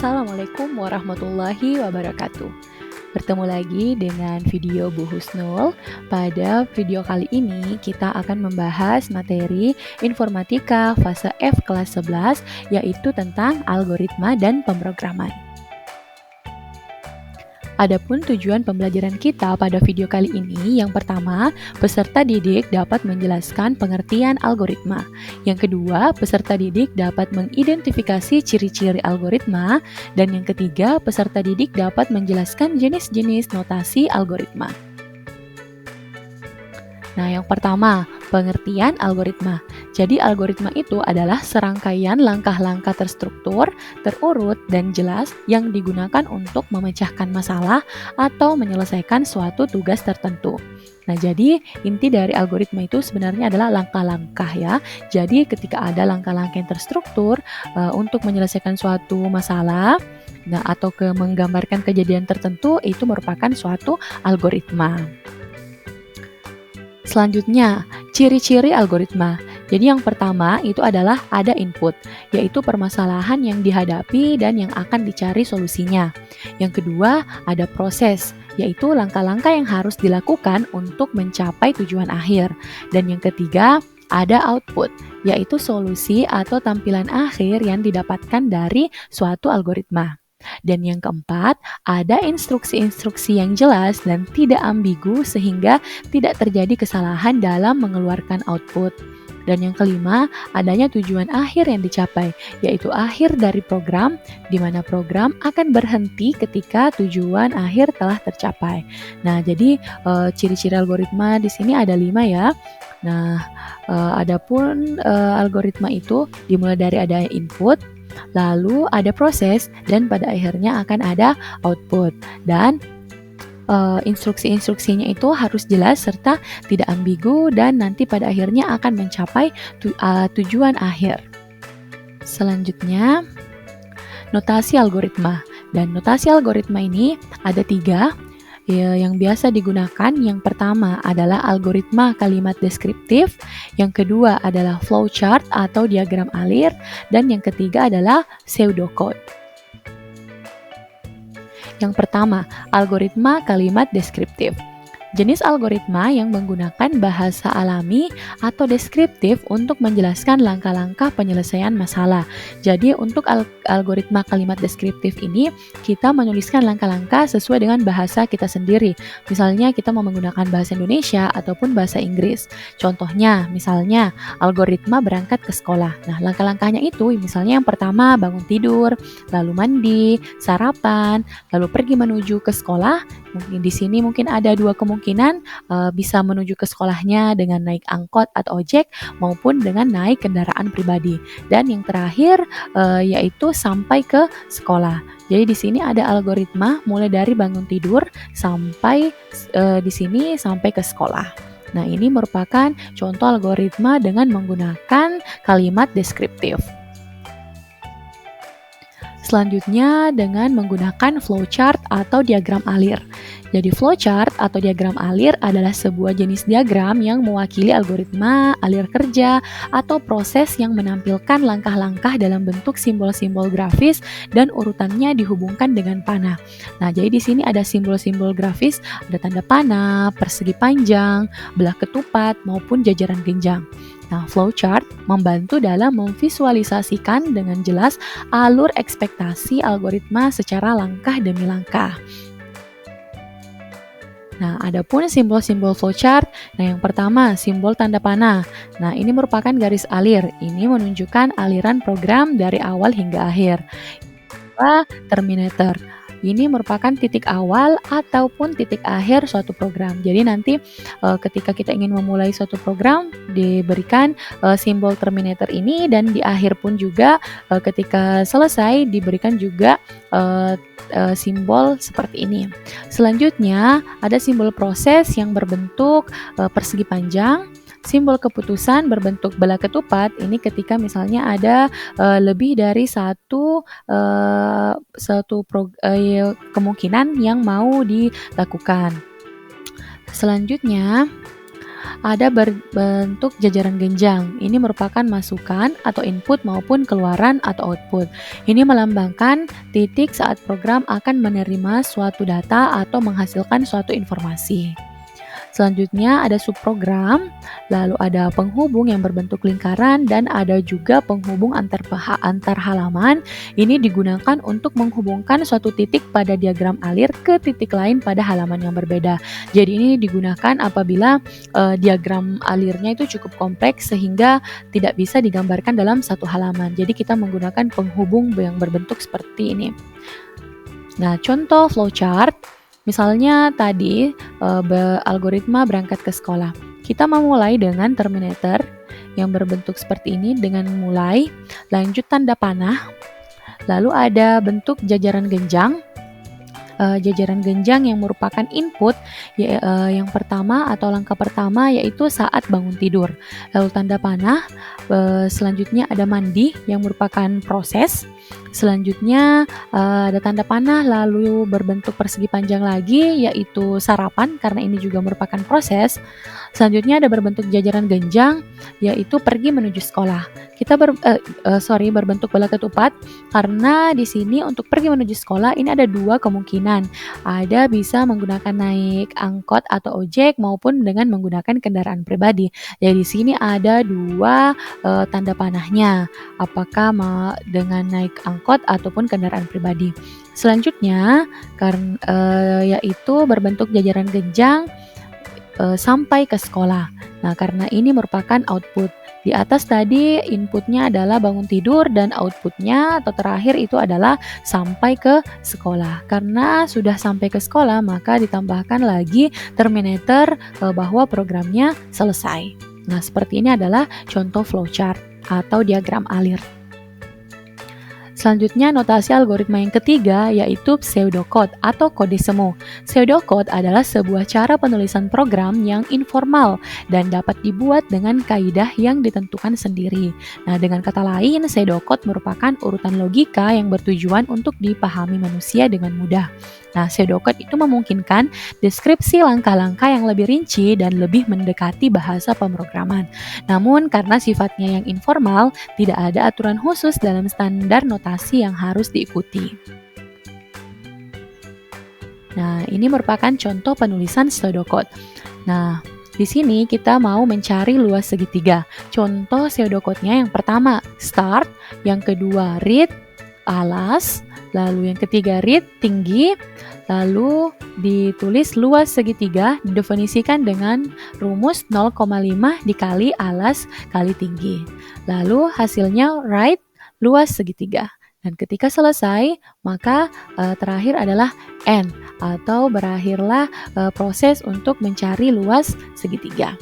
Assalamualaikum warahmatullahi wabarakatuh. Bertemu lagi dengan video Bu Husnul. Pada video kali ini kita akan membahas materi informatika fase F kelas 11, yaitu tentang algoritma dan pemrograman. Adapun tujuan pembelajaran kita pada video kali ini, yang pertama, peserta didik dapat menjelaskan pengertian algoritma. Yang kedua, peserta didik dapat mengidentifikasi ciri-ciri algoritma. Dan yang ketiga, peserta didik dapat menjelaskan jenis-jenis notasi algoritma. Nah, yang pertama, pengertian algoritma. Jadi, algoritma itu adalah serangkaian langkah-langkah terstruktur, terurut, dan jelas yang digunakan untuk memecahkan masalah atau menyelesaikan suatu tugas tertentu. Nah, jadi inti dari algoritma itu sebenarnya adalah langkah-langkah ya. Jadi, ketika ada langkah-langkah yang terstruktur untuk menyelesaikan suatu masalah, nah atau menggambarkan kejadian tertentu, itu merupakan suatu algoritma. Selanjutnya, ciri-ciri algoritma. Jadi yang pertama itu adalah ada input, yaitu permasalahan yang dihadapi dan yang akan dicari solusinya. Yang kedua, ada proses, yaitu langkah-langkah yang harus dilakukan untuk mencapai tujuan akhir. Dan yang ketiga, ada output, yaitu solusi atau tampilan akhir yang didapatkan dari suatu algoritma. Dan yang keempat, ada instruksi-instruksi yang jelas dan tidak ambigu sehingga tidak terjadi kesalahan dalam mengeluarkan output. Dan yang kelima, adanya tujuan akhir yang dicapai, yaitu akhir dari program, di mana program akan berhenti ketika tujuan akhir telah tercapai. Nah, jadi ciri-ciri algoritma di sini ada 5 ya. Nah, adapun algoritma itu dimulai dari adanya input, lalu ada proses, dan pada akhirnya akan ada output. Dan instruksi-instruksinya itu harus jelas serta tidak ambigu dan nanti pada akhirnya akan mencapai tujuan akhir. Selanjutnya, notasi algoritma. Dan notasi algoritma ini ada 3 yang biasa digunakan. Yang pertama adalah algoritma kalimat deskriptif, yang kedua adalah flowchart atau diagram alir, dan yang ketiga adalah pseudocode. Yang pertama, algoritma kalimat deskriptif. Jenis algoritma yang menggunakan bahasa alami atau deskriptif untuk menjelaskan langkah-langkah penyelesaian masalah. Jadi untuk algoritma kalimat deskriptif ini, kita menuliskan langkah-langkah sesuai dengan bahasa kita sendiri. Misalnya kita mau menggunakan bahasa Indonesia ataupun bahasa Inggris. Contohnya, misalnya algoritma berangkat ke sekolah. Nah, langkah-langkahnya itu misalnya yang pertama bangun tidur, lalu mandi, sarapan, lalu pergi menuju ke sekolah. Mungkin di sini mungkin ada 2 kemungkinan, bisa menuju ke sekolahnya dengan naik angkot atau ojek maupun dengan naik kendaraan pribadi. Dan yang terakhir yaitu sampai ke sekolah. Jadi di sini ada algoritma mulai dari bangun tidur sampai di sini sampai ke sekolah. Nah, ini merupakan contoh algoritma dengan menggunakan kalimat deskriptif. Selanjutnya dengan menggunakan flowchart atau diagram alir. Jadi flowchart atau diagram alir adalah sebuah jenis diagram yang mewakili algoritma, alir kerja, atau proses yang menampilkan langkah-langkah dalam bentuk simbol-simbol grafis dan urutannya dihubungkan dengan panah. Nah, jadi di sini ada simbol-simbol grafis, ada tanda panah, persegi panjang, belah ketupat, maupun jajaran genjang. Nah, flowchart membantu dalam memvisualisasikan dengan jelas alur ekspektasi algoritma secara langkah demi langkah. Nah, adapun simbol-simbol flowchart, nah yang pertama simbol tanda panah. Nah, ini merupakan garis alir. Ini menunjukkan aliran program dari awal hingga akhir. Terminator. Ini merupakan titik awal ataupun titik akhir suatu program. Jadi nanti ketika kita ingin memulai suatu program, diberikan simbol terminator ini, dan di akhir pun juga ketika selesai diberikan juga simbol seperti ini. Selanjutnya ada simbol proses yang berbentuk persegi panjang. Simbol keputusan berbentuk belah ketupat, ini ketika misalnya ada lebih dari satu kemungkinan yang mau dilakukan. Selanjutnya ada berbentuk jajaran genjang. Ini merupakan masukan atau input maupun keluaran atau output. Ini melambangkan titik saat program akan menerima suatu data atau menghasilkan suatu informasi. Selanjutnya ada subprogram, lalu ada penghubung yang berbentuk lingkaran, dan ada juga penghubung antar halaman. Ini digunakan untuk menghubungkan suatu titik pada diagram alir ke titik lain pada halaman yang berbeda. Jadi ini digunakan apabila diagram alirnya itu cukup kompleks sehingga tidak bisa digambarkan dalam satu halaman. Jadi kita menggunakan penghubung yang berbentuk seperti ini. Nah, contoh flowchart. Misalnya tadi algoritma berangkat ke sekolah. Kita memulai dengan terminator yang berbentuk seperti ini dengan mulai, lanjut tanda panah, lalu ada bentuk jajaran genjang. Jajaran genjang yang merupakan input yang pertama atau langkah pertama yaitu saat bangun tidur. Lalu tanda panah, selanjutnya ada mandi yang merupakan proses. Selanjutnya ada tanda panah lalu berbentuk persegi panjang lagi yaitu sarapan karena ini juga merupakan proses. Selanjutnya ada berbentuk jajaran genjang yaitu pergi menuju sekolah. Kita berbentuk bola ketupat karena di sini untuk pergi menuju sekolah ini ada dua kemungkinan. Ada bisa menggunakan naik angkot atau ojek maupun dengan menggunakan kendaraan pribadi. Jadi di sini ada dua tanda panahnya. Apakah dengan naik angkot ataupun kendaraan pribadi. Selanjutnya yaitu berbentuk jajaran genjang sampai ke sekolah. Nah, karena ini merupakan output. Di atas tadi inputnya adalah bangun tidur dan outputnya atau terakhir itu adalah sampai ke sekolah. Karena sudah sampai ke sekolah, maka ditambahkan lagi terminator bahwa programnya selesai. Nah, seperti ini adalah contoh flowchart atau diagram alir. Selanjutnya notasi algoritma yang ketiga yaitu pseudocode atau kode semu. Pseudocode adalah sebuah cara penulisan program yang informal dan dapat dibuat dengan kaidah yang ditentukan sendiri. Nah, dengan kata lain, pseudocode merupakan urutan logika yang bertujuan untuk dipahami manusia dengan mudah. Nah, pseudocode itu memungkinkan deskripsi langkah-langkah yang lebih rinci dan lebih mendekati bahasa pemrograman. Namun, karena sifatnya yang informal, tidak ada aturan khusus dalam standar notasi yang harus diikuti. Nah, ini merupakan contoh penulisan pseudocode. Nah, di sini kita mau mencari luas segitiga. Contoh pseudocode-nya yang pertama, start, yang kedua, read, alas, lalu yang ketiga read, tinggi, lalu ditulis luas segitiga didefinisikan dengan rumus 0,5 dikali alas kali tinggi. Lalu hasilnya write luas segitiga. Dan ketika selesai, maka terakhir adalah end atau berakhirlah proses untuk mencari luas segitiga.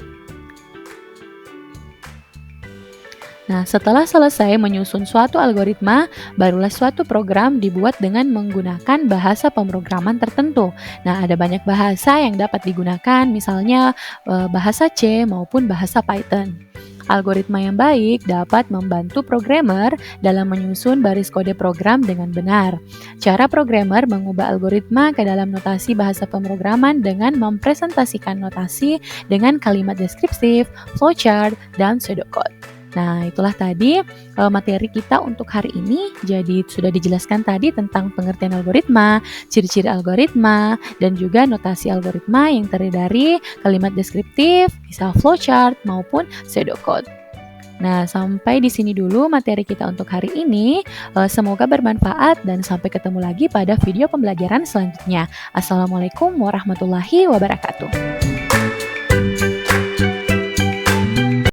Nah, setelah selesai menyusun suatu algoritma, barulah suatu program dibuat dengan menggunakan bahasa pemrograman tertentu. Nah, ada banyak bahasa yang dapat digunakan, misalnya bahasa C maupun bahasa Python. Algoritma yang baik dapat membantu programmer dalam menyusun baris kode program dengan benar. Cara programmer mengubah algoritma ke dalam notasi bahasa pemrograman dengan mempresentasikan notasi dengan kalimat deskriptif, flowchart, dan pseudocode. Nah, itulah tadi materi kita untuk hari ini. Jadi sudah dijelaskan tadi tentang pengertian algoritma, ciri-ciri algoritma, dan juga notasi algoritma yang terdiri dari kalimat deskriptif, bisa flowchart maupun pseudocode. Nah, sampai di sini dulu materi kita untuk hari ini. Semoga bermanfaat dan sampai ketemu lagi pada video pembelajaran selanjutnya. Assalamualaikum warahmatullahi wabarakatuh.